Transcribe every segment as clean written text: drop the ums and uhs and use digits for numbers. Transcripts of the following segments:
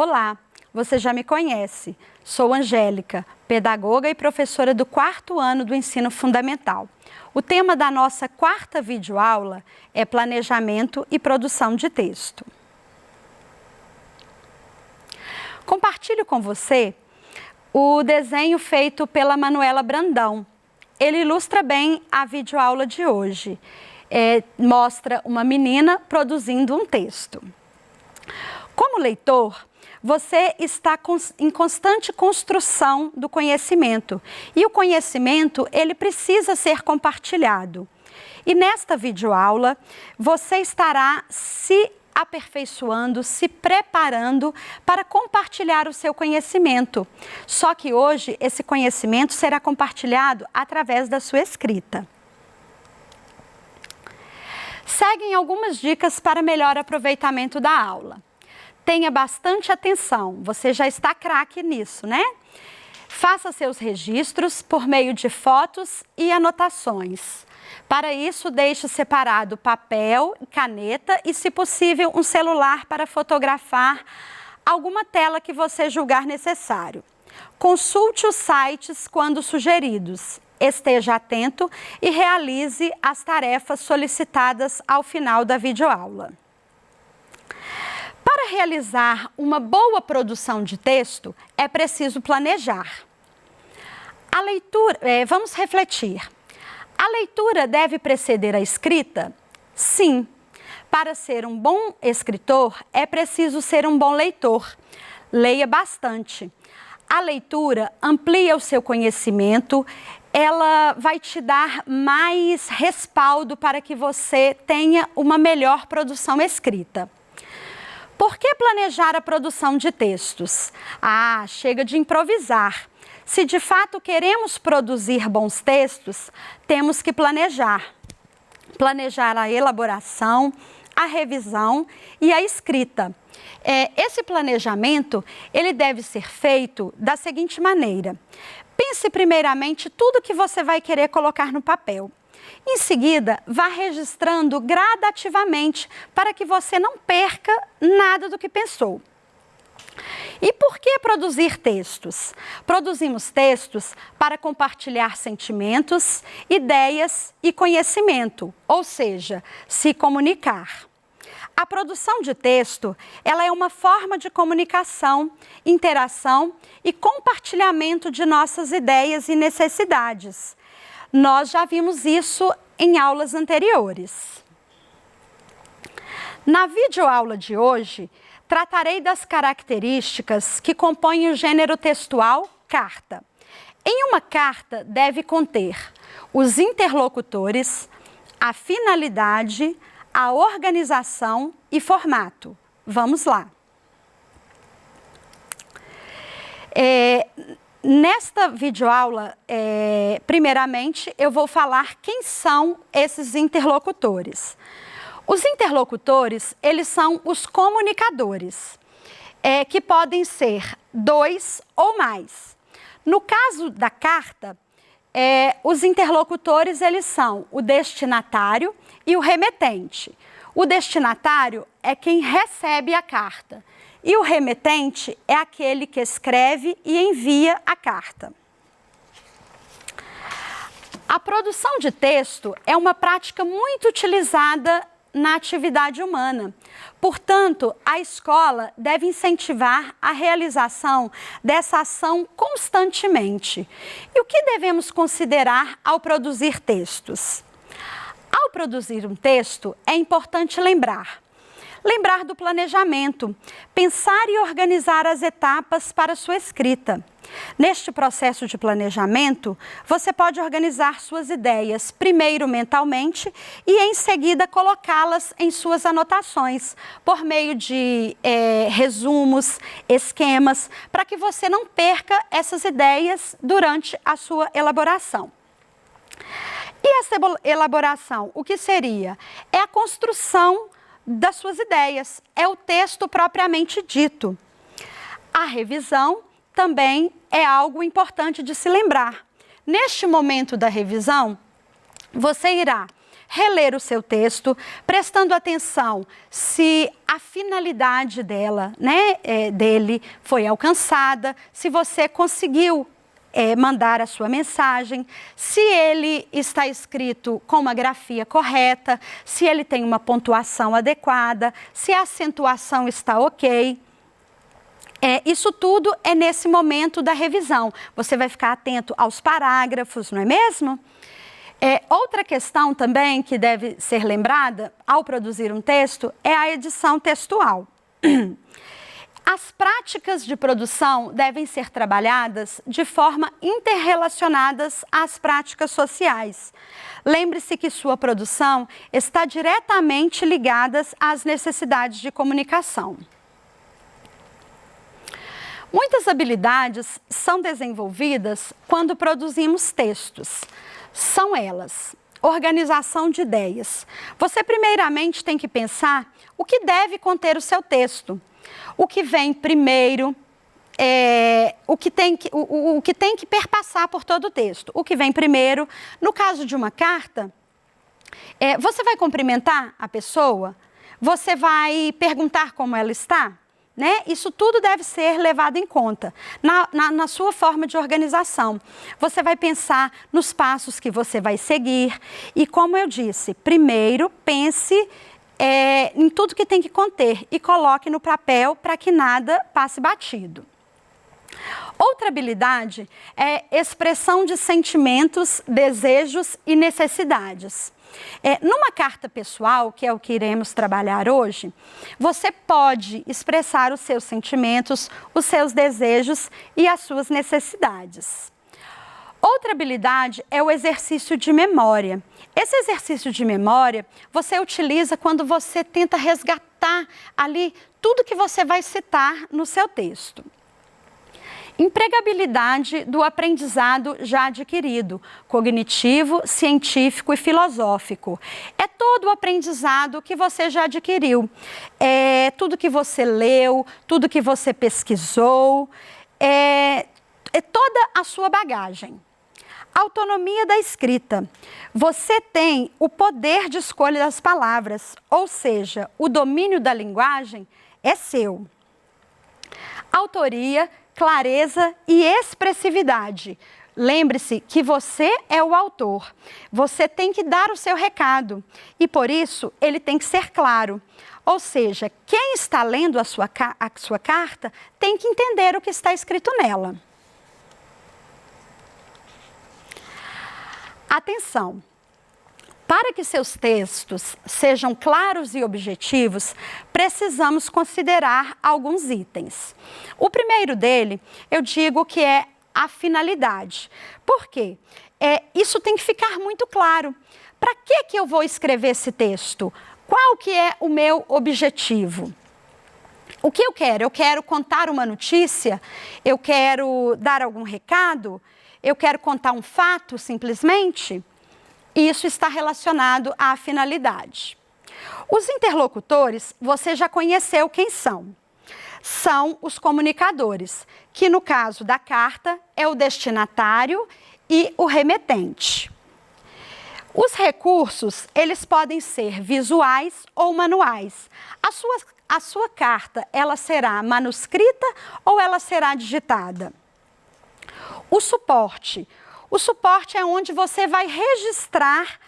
Olá, você já me conhece. Sou Angélica, pedagoga e professora do 4º ano do ensino fundamental. O tema da nossa 4ª videoaula é planejamento e produção de texto. Compartilho com você o desenho feito pela Manuela Brandão. Ele ilustra bem a videoaula de hoje. Mostra uma menina produzindo um texto. Como leitor, você está em constante construção do conhecimento e o conhecimento ele precisa ser compartilhado. E nesta videoaula, você estará se aperfeiçoando, se preparando para compartilhar o seu conhecimento. Só que hoje esse conhecimento será compartilhado através da sua escrita. Seguem algumas dicas para melhor aproveitamento da aula. Tenha bastante atenção, você já está craque nisso, né? Faça seus registros por meio de fotos e anotações. Para isso, deixe separado papel, caneta e, se possível, um celular para fotografar alguma tela que você julgar necessário. Consulte os sites quando sugeridos. Esteja atento e realize as tarefas solicitadas ao final da videoaula. Para realizar uma boa produção de texto, é preciso planejar. A leitura, vamos refletir. A leitura deve preceder a escrita? Sim. Para ser um bom escritor, é preciso ser um bom leitor. Leia bastante. A leitura amplia o seu conhecimento, ela vai te dar mais respaldo para que você tenha uma melhor produção escrita. Por que planejar a produção de textos? Chega de improvisar. Se de fato queremos produzir bons textos, temos que planejar. Planejar a elaboração, a revisão e a escrita. Esse planejamento, ele deve ser feito da seguinte maneira. Pense primeiramente tudo que você vai querer colocar no papel. Em seguida, vá registrando gradativamente para que você não perca nada do que pensou. E por que produzir textos? Produzimos textos para compartilhar sentimentos, ideias e conhecimento, ou seja, se comunicar. A produção de texto, ela é uma forma de comunicação, interação e compartilhamento de nossas ideias e necessidades. Nós já vimos isso em aulas anteriores. Na videoaula de hoje, tratarei das características que compõem o gênero textual carta. Em uma carta deve conter os interlocutores, a finalidade, a organização e formato. Vamos lá. Nesta videoaula, primeiramente, eu vou falar quem são esses interlocutores. Os interlocutores, eles são os comunicadores, que podem ser 2 ou mais. No caso da carta, os interlocutores, eles são o destinatário e o remetente. O destinatário é quem recebe a carta. E o remetente é aquele que escreve e envia a carta. A produção de texto é uma prática muito utilizada na atividade humana. Portanto, a escola deve incentivar a realização dessa ação constantemente. E o que devemos considerar ao produzir textos? Ao produzir um texto, é importante lembrar do planejamento, pensar e organizar as etapas para sua escrita. Neste processo de planejamento, você pode organizar suas ideias, primeiro mentalmente e em seguida colocá-las em suas anotações, por meio de resumos, esquemas, para que você não perca essas ideias durante a sua elaboração. E essa elaboração, o que seria? É a construção das suas ideias, é o texto propriamente dito. A revisão também é algo importante de se lembrar. Neste momento da revisão, você irá reler o seu texto, prestando atenção se a finalidade dele foi alcançada, se você conseguiu mandar a sua mensagem, se ele está escrito com uma grafia correta, se ele tem uma pontuação adequada, se a acentuação está ok. Isso tudo é nesse momento da revisão. Você vai ficar atento aos parágrafos, não é mesmo? Outra questão também que deve ser lembrada ao produzir um texto é a edição textual. As práticas de produção devem ser trabalhadas de forma interrelacionadas às práticas sociais. Lembre-se que sua produção está diretamente ligada às necessidades de comunicação. Muitas habilidades são desenvolvidas quando produzimos textos. São elas: organização de ideias. Você primeiramente tem que pensar o que deve conter o seu texto. O que vem primeiro, o que tem que perpassar por todo o texto. O que vem primeiro, no caso de uma carta, você vai cumprimentar a pessoa? Você vai perguntar como ela está? Isso tudo deve ser levado em conta na sua forma de organização. Você vai pensar nos passos que você vai seguir e, como eu disse, primeiro pense em tudo que tem que conter e coloque no papel para que nada passe batido. Outra habilidade é expressão de sentimentos, desejos e necessidades. Numa carta pessoal, que é o que iremos trabalhar hoje, você pode expressar os seus sentimentos, os seus desejos e as suas necessidades. Outra habilidade é o exercício de memória. Esse exercício de memória você utiliza quando você tenta resgatar ali tudo que você vai citar no seu texto. Empregabilidade do aprendizado já adquirido, cognitivo, científico e filosófico. É todo o aprendizado que você já adquiriu, tudo que você leu, tudo que você pesquisou, é toda a sua bagagem. Autonomia da escrita. Você tem o poder de escolha das palavras, ou seja, o domínio da linguagem é seu. Autoria, clareza e expressividade. Lembre-se que você é o autor. Você tem que dar o seu recado e, por isso, ele tem que ser claro. Ou seja, quem está lendo a sua carta tem que entender o que está escrito nela. Atenção! Para que seus textos sejam claros e objetivos, precisamos considerar alguns itens. O primeiro dele, eu digo que é a finalidade. Por quê? Isso tem que ficar muito claro. Para que eu vou escrever esse texto? Qual que é o meu objetivo? O que eu quero? Eu quero contar uma notícia? Eu quero dar algum recado? Eu quero contar um fato, simplesmente? Isso está relacionado à finalidade. Os interlocutores, você já conheceu quem são. São os comunicadores, que no caso da carta é o destinatário e o remetente. Os recursos, eles podem ser visuais ou manuais. A sua carta, ela será manuscrita ou ela será digitada? O suporte. O suporte é onde você vai registrar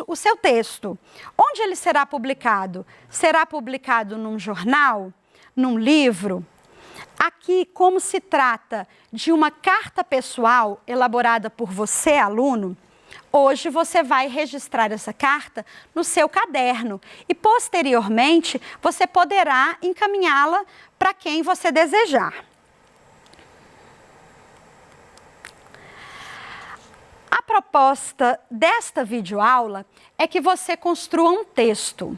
o seu texto. Onde ele será publicado? Será publicado num jornal? Num livro? Aqui, como se trata de uma carta pessoal elaborada por você, aluno, hoje você vai registrar essa carta no seu caderno e, posteriormente, você poderá encaminhá-la para quem você desejar. A proposta desta videoaula é que você construa um texto.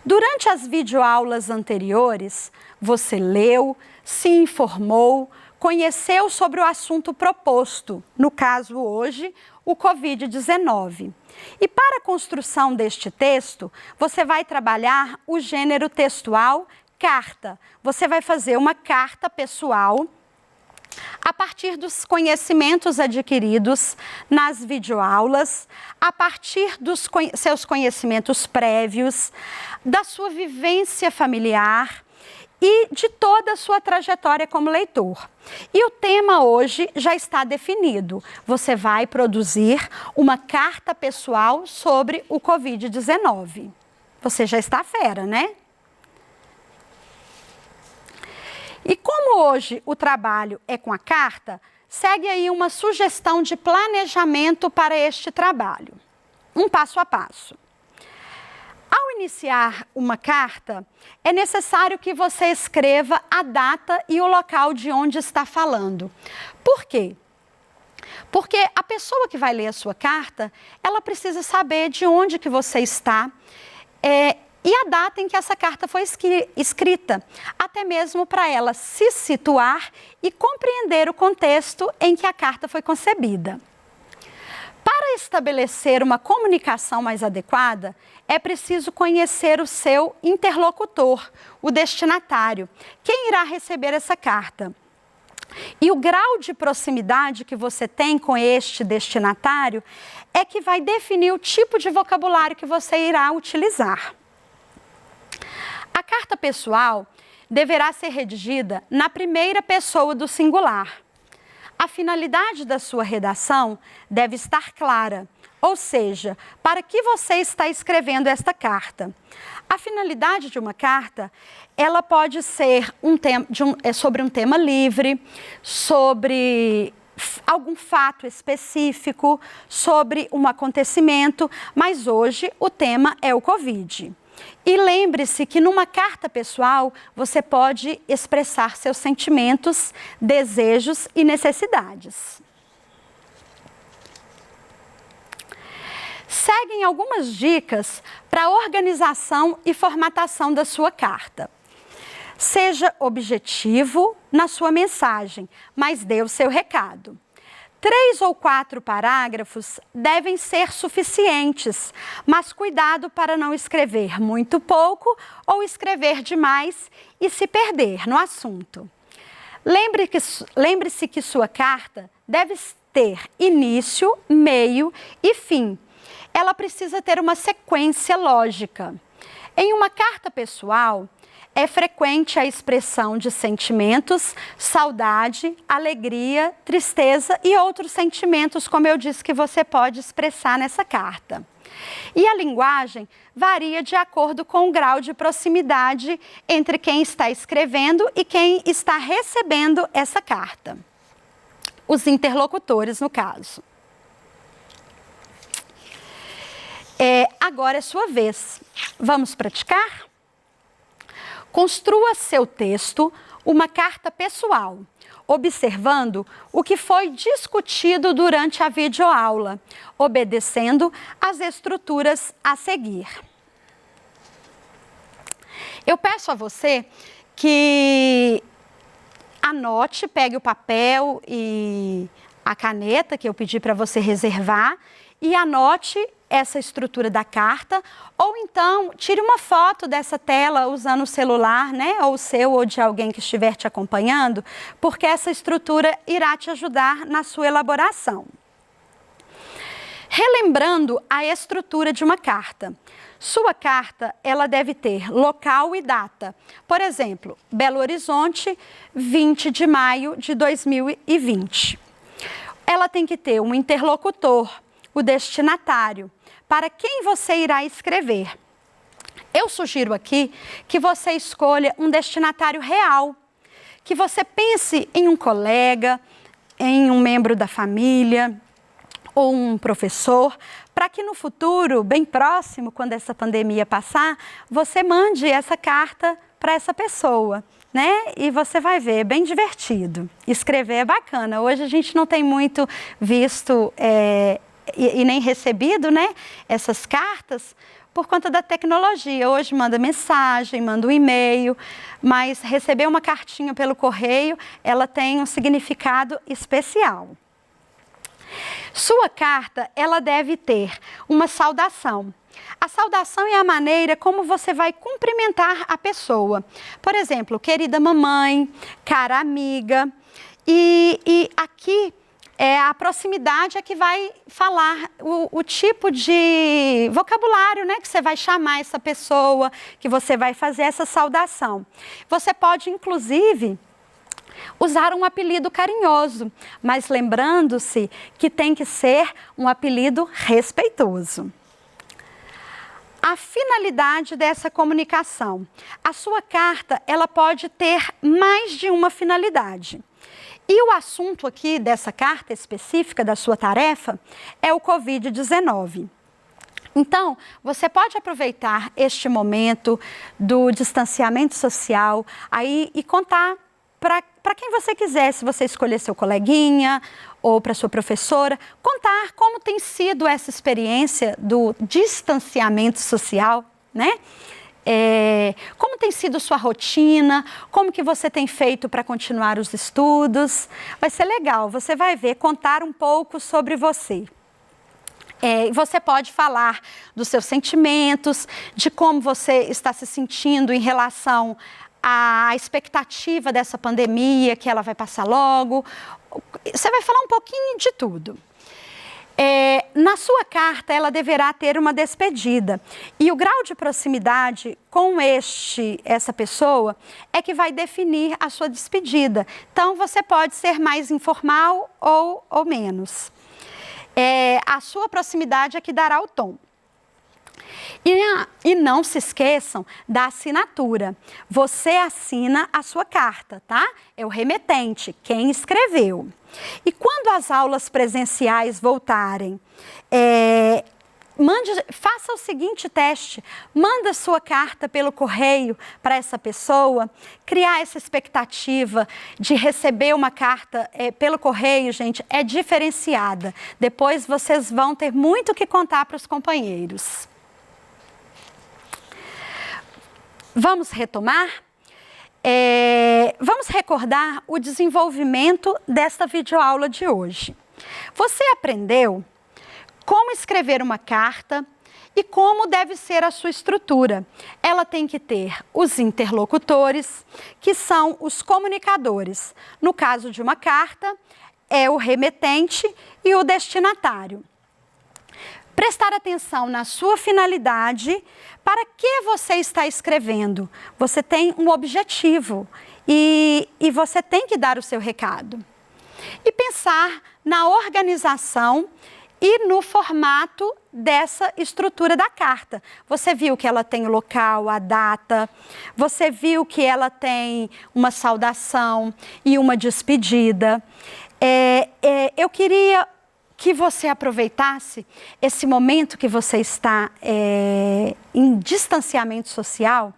Durante as videoaulas anteriores, você leu, se informou, conheceu sobre o assunto proposto, no caso hoje, o Covid-19. E para a construção deste texto, você vai trabalhar o gênero textual carta. Você vai fazer uma carta pessoal a partir dos conhecimentos adquiridos nas videoaulas, a partir dos seus conhecimentos prévios, da sua vivência familiar e de toda a sua trajetória como leitor. E o tema hoje já está definido. Você vai produzir uma carta pessoal sobre o Covid-19. Você já está fera, né? E como hoje o trabalho é com a carta, segue aí uma sugestão de planejamento para este trabalho. Um passo a passo. Ao iniciar uma carta, é necessário que você escreva a data e o local de onde está falando. Por quê? Porque a pessoa que vai ler a sua carta, ela precisa saber de onde que você está, e a data em que essa carta foi escrita, até mesmo para ela se situar e compreender o contexto em que a carta foi concebida. Para estabelecer uma comunicação mais adequada, é preciso conhecer o seu interlocutor, o destinatário, quem irá receber essa carta. E o grau de proximidade que você tem com este destinatário é que vai definir o tipo de vocabulário que você irá utilizar. A carta pessoal deverá ser redigida na primeira pessoa do singular. A finalidade da sua redação deve estar clara, ou seja, para que você está escrevendo esta carta. A finalidade de uma carta, ela pode ser sobre um tema livre, sobre algum fato específico, sobre um acontecimento, mas hoje o tema é o Covid. E lembre-se que numa carta pessoal você pode expressar seus sentimentos, desejos e necessidades. Seguem algumas dicas para a organização e formatação da sua carta. Seja objetivo na sua mensagem, mas dê o seu recado. 3 ou 4 parágrafos devem ser suficientes, mas cuidado para não escrever muito pouco ou escrever demais e se perder no assunto. Lembre-se que sua carta deve ter início, meio e fim. Ela precisa ter uma sequência lógica. Em uma carta pessoal, é frequente a expressão de sentimentos, saudade, alegria, tristeza e outros sentimentos, como eu disse, que você pode expressar nessa carta. E a linguagem varia de acordo com o grau de proximidade entre quem está escrevendo e quem está recebendo essa carta. Os interlocutores, no caso. Agora é sua vez. Vamos praticar? Construa seu texto, uma carta pessoal, observando o que foi discutido durante a videoaula, obedecendo às estruturas a seguir. Eu peço a você que anote, pegue o papel e a caneta que eu pedi para você reservar e anote essa estrutura da carta, ou então tire uma foto dessa tela usando o celular, né, ou o seu ou de alguém que estiver te acompanhando, porque essa estrutura irá te ajudar na sua elaboração. Relembrando a estrutura de uma carta. Sua carta, ela deve ter local e data. Por exemplo, Belo Horizonte, 20 de maio de 2020. Ela tem que ter um interlocutor, o destinatário, para quem você irá escrever. Eu sugiro aqui que você escolha um destinatário real, que você pense em um colega, em um membro da família ou um professor, para que no futuro, bem próximo, quando essa pandemia passar, você mande essa carta para essa pessoa, né? E você vai ver, é bem divertido. Escrever é bacana. Hoje a gente não tem muito visto e nem recebido, né, essas cartas por conta da tecnologia. Hoje manda mensagem, manda um e-mail, mas receber uma cartinha pelo correio, ela tem um significado especial. Sua carta, ela deve ter uma saudação. A saudação é a maneira como você vai cumprimentar a pessoa. Por exemplo, querida mamãe, cara amiga. E aqui a proximidade é que vai falar o tipo de vocabulário, né, que você vai chamar essa pessoa, que você vai fazer essa saudação. Você pode, inclusive, usar um apelido carinhoso, mas lembrando-se que tem que ser um apelido respeitoso. A finalidade dessa comunicação. A sua carta, ela pode ter mais de uma finalidade. E o assunto aqui dessa carta específica da sua tarefa é o Covid-19. Então, você pode aproveitar este momento do distanciamento social aí e contar para quem você quiser, se você escolher seu coleguinha ou para sua professora, contar como tem sido essa experiência do distanciamento social, né? Como tem sido sua rotina, como que você tem feito para continuar os estudos. Vai ser legal, você vai ver, contar um pouco sobre você. Você pode falar dos seus sentimentos, de como você está se sentindo em relação à expectativa dessa pandemia, que ela vai passar logo. Você vai falar um pouquinho de tudo. Na sua carta, ela deverá ter uma despedida. E o grau de proximidade com essa pessoa é que vai definir a sua despedida. Então, você pode ser mais informal ou menos. A sua proximidade é que dará o tom. E não se esqueçam da assinatura. Você assina a sua carta, tá? É o remetente, quem escreveu. E quando as aulas presenciais voltarem, faça o seguinte teste, manda sua carta pelo correio para essa pessoa, criar essa expectativa de receber uma carta pelo correio, gente, é diferenciada. Depois vocês vão ter muito o que contar para os companheiros. Vamos retomar? Vamos recordar o desenvolvimento desta videoaula de hoje. Você aprendeu como escrever uma carta e como deve ser a sua estrutura. Ela tem que ter os interlocutores, que são os comunicadores. No caso de uma carta, é o remetente e o destinatário. Prestar atenção na sua finalidade, para que você está escrevendo. Você tem um objetivo e você tem que dar o seu recado. E pensar na organização e no formato dessa estrutura da carta. Você viu que ela tem o local, a data, você viu que ela tem uma saudação e uma despedida. Eu queria que você aproveitasse esse momento que você está em distanciamento social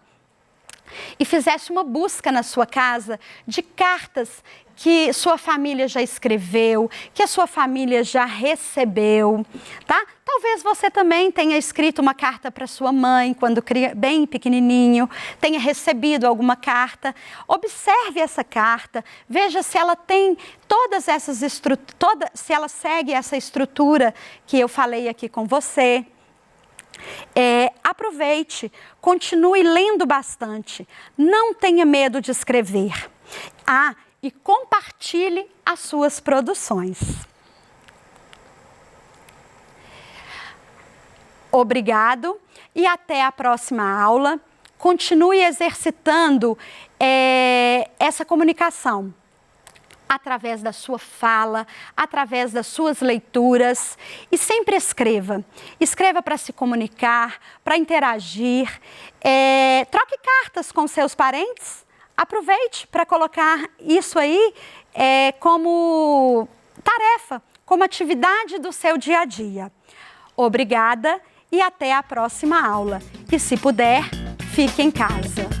e fizesse uma busca na sua casa de cartas que sua família já escreveu, que a sua família já recebeu, tá? Talvez você também tenha escrito uma carta para sua mãe quando bem pequenininho, tenha recebido alguma carta. Observe essa carta, veja se ela tem todas essas se ela segue essa estrutura que eu falei aqui com você. Aproveite, continue lendo bastante, não tenha medo de escrever. E compartilhe as suas produções. Obrigado e até a próxima aula. Continue exercitando essa comunicação através da sua fala, através das suas leituras e sempre escreva. Escreva para se comunicar, para interagir, troque cartas com seus parentes. Aproveite para colocar isso aí como tarefa, como atividade do seu dia a dia. Obrigada e até a próxima aula. E se puder, fique em casa.